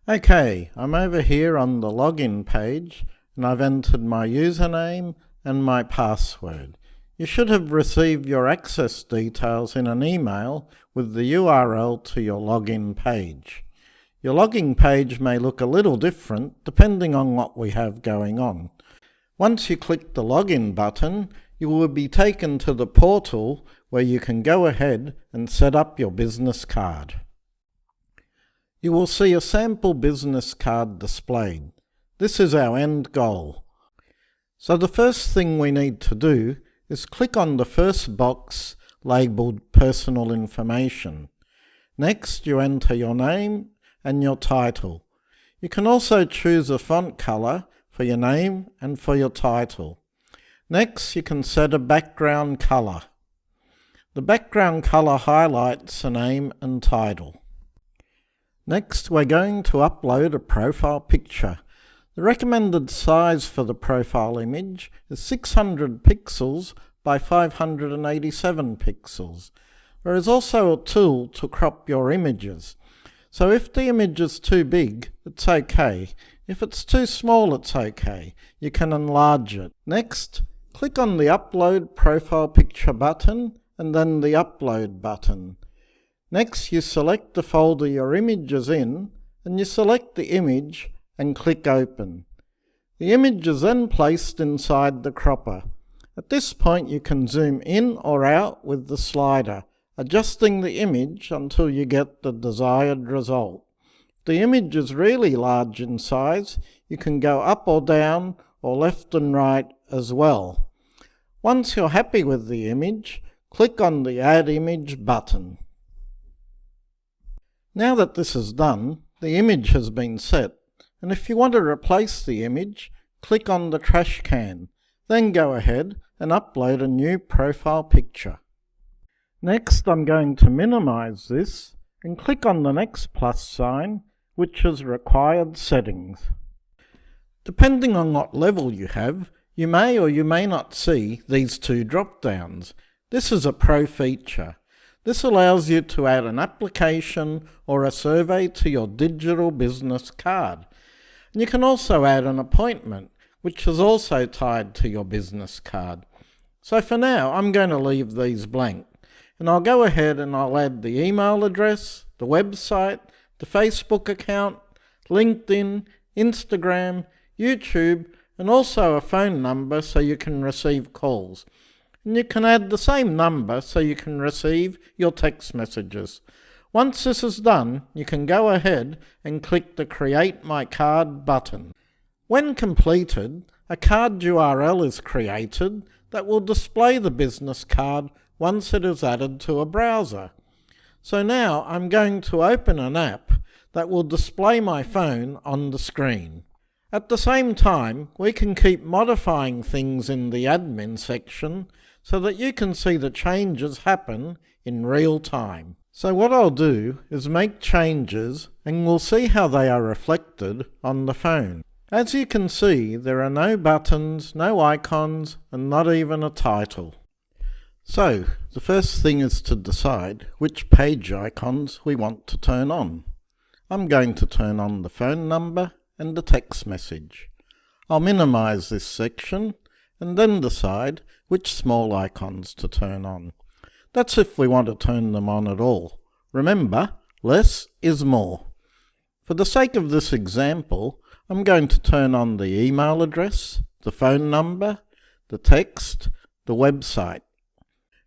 Okay, I'm over here on the login page and I've entered my username and my password. You should have received your access details in an email with the URL to your login page. Your login page may look a little different depending on what we have going on. Once you click the login button, you will be taken to the portal where you can go ahead and set up your business card. You will see a sample business card displayed. This is our end goal. So the first thing we need to do is click on the first box labelled Personal Information. Next, you enter your name and your title. You can also choose a font colour for your name and for your title. Next, you can set a background colour. The background colour highlights the name and title. Next, we're going to upload a profile picture. The recommended size for the profile image is 600 pixels by 587 pixels. There is also a tool to crop your images. So if the image is too big, it's okay. If it's too small, it's okay. You can enlarge it. Next, click on the Upload Profile Picture button and then the Upload button. Next, you select the folder your image is in, and you select the image and click Open. The image is then placed inside the cropper. At this point, you can zoom in or out with the slider, adjusting the image until you get the desired result. If the image is really large in size, you can go up or down or left and right as well. Once you're happy with the image, click on the Add Image button. Now that this is done, the image has been set, and if you want to replace the image, click on the trash can. Then go ahead and upload a new profile picture. Next, I'm going to minimize this and click on the next plus sign, which is Required Settings. Depending on what level you have, you may or you may not see these two drop-downs. This is a pro feature. This allows you to add an application or a survey to your digital business card. And you can also add an appointment, which is also tied to your business card. So for now, I'm going to leave these blank. And I'll go ahead and I'll add the email address, the website, the Facebook account, LinkedIn, Instagram, YouTube, and also a phone number so you can receive calls. And you can add the same number so you can receive your text messages. Once this is done, you can go ahead and click the Create My Card button. When completed, a card URL is created that will display the business card once it is added to a browser. So now I'm going to open an app that will display my phone on the screen. At the same time, we can keep modifying things in the admin section so that you can see the changes happen in real time. So what I'll do is make changes and we'll see how they are reflected on the phone. As you can see, there are no buttons, no icons, and not even a title. So the first thing is to decide which page icons we want to turn on. I'm going to turn on the phone number and the text message. I'll minimize this section and then decide which small icons to turn on. That's if we want to turn them on at all. Remember, less is more. For the sake of this example, I'm going to turn on the email address, the phone number, the text, the website.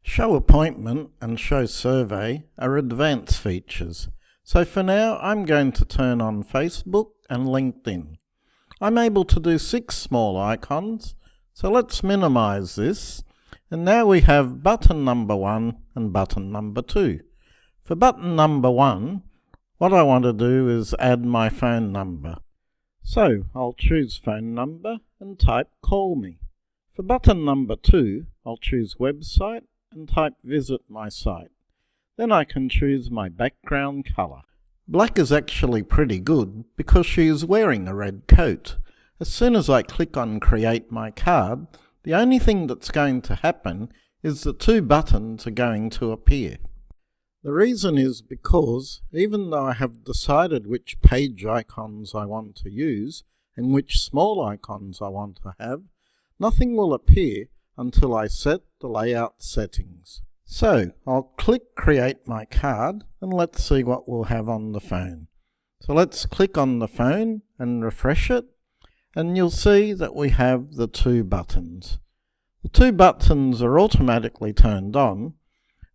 Show Appointment and Show Survey are advanced features. So for now, I'm going to turn on Facebook and LinkedIn. I'm able to do 6 small icons, so let's minimize this. And now we have button number 1 and button number 2. For button number 1, what I want to do is add my phone number. So I'll choose phone number and type call me. For button number 2, I'll choose website and type visit my site. Then I can choose my background colour. Black is actually pretty good because she is wearing a red coat. As soon as I click on Create My Card, the only thing that's going to happen is the 2 buttons are going to appear. The reason is because even though I have decided which page icons I want to use and which small icons I want to have, nothing will appear until I set the layout settings. So I'll click Create My Card and let's see what we'll have on the phone. So let's click on the phone and refresh it, and you'll see that we have the two buttons. The two buttons are automatically turned on,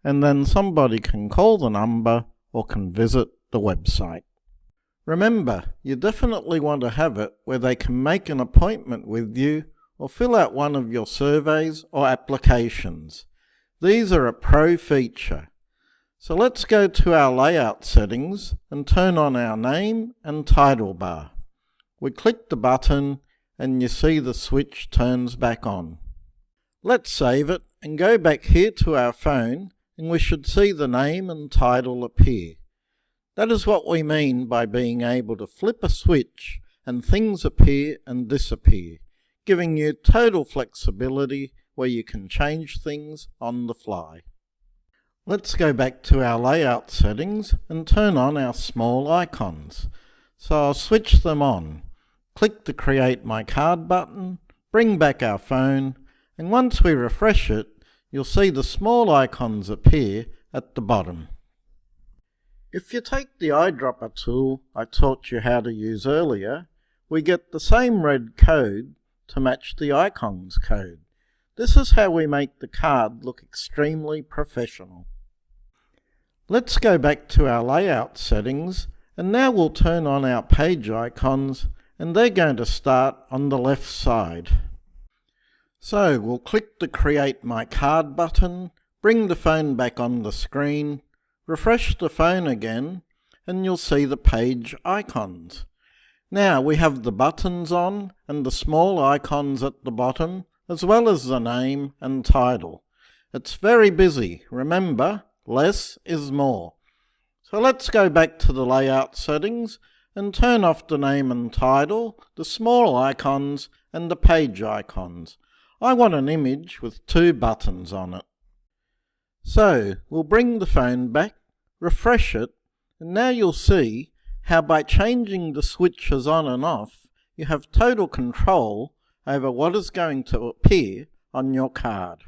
and then somebody can call the number or can visit the website. Remember, you definitely want to have it where they can make an appointment with you or fill out one of your surveys or applications. These are a pro feature. So let's go to our layout settings and turn on our name and title bar. We click the button and you see the switch turns back on. Let's save it and go back here to our phone, and we should see the name and title appear. That is what we mean by being able to flip a switch and things appear and disappear, giving you total flexibility where you can change things on the fly. Let's go back to our layout settings and turn on our small icons. So I'll switch them on. Click the Create My Card button, bring back our phone, and once we refresh it, you'll see the small icons appear at the bottom. If you take the eyedropper tool I taught you how to use earlier, we get the same red code to match the icons code. This is how we make the card look extremely professional. Let's go back to our layout settings, and now we'll turn on our page icons, and they're going to start on the left side. So we'll click the Create My Card button, bring the phone back on the screen, refresh the phone again, and you'll see the page icons. Now we have the buttons on and the small icons at the bottom, as well as the name and title. It's very busy. Remember, less is more. So let's go back to the layout settings and turn off the name and title, the small icons, and the page icons. I want an image with two buttons on it. So we'll bring the phone back, refresh it, and now you'll see how by changing the switches on and off, you have total control over what is going to appear on your card.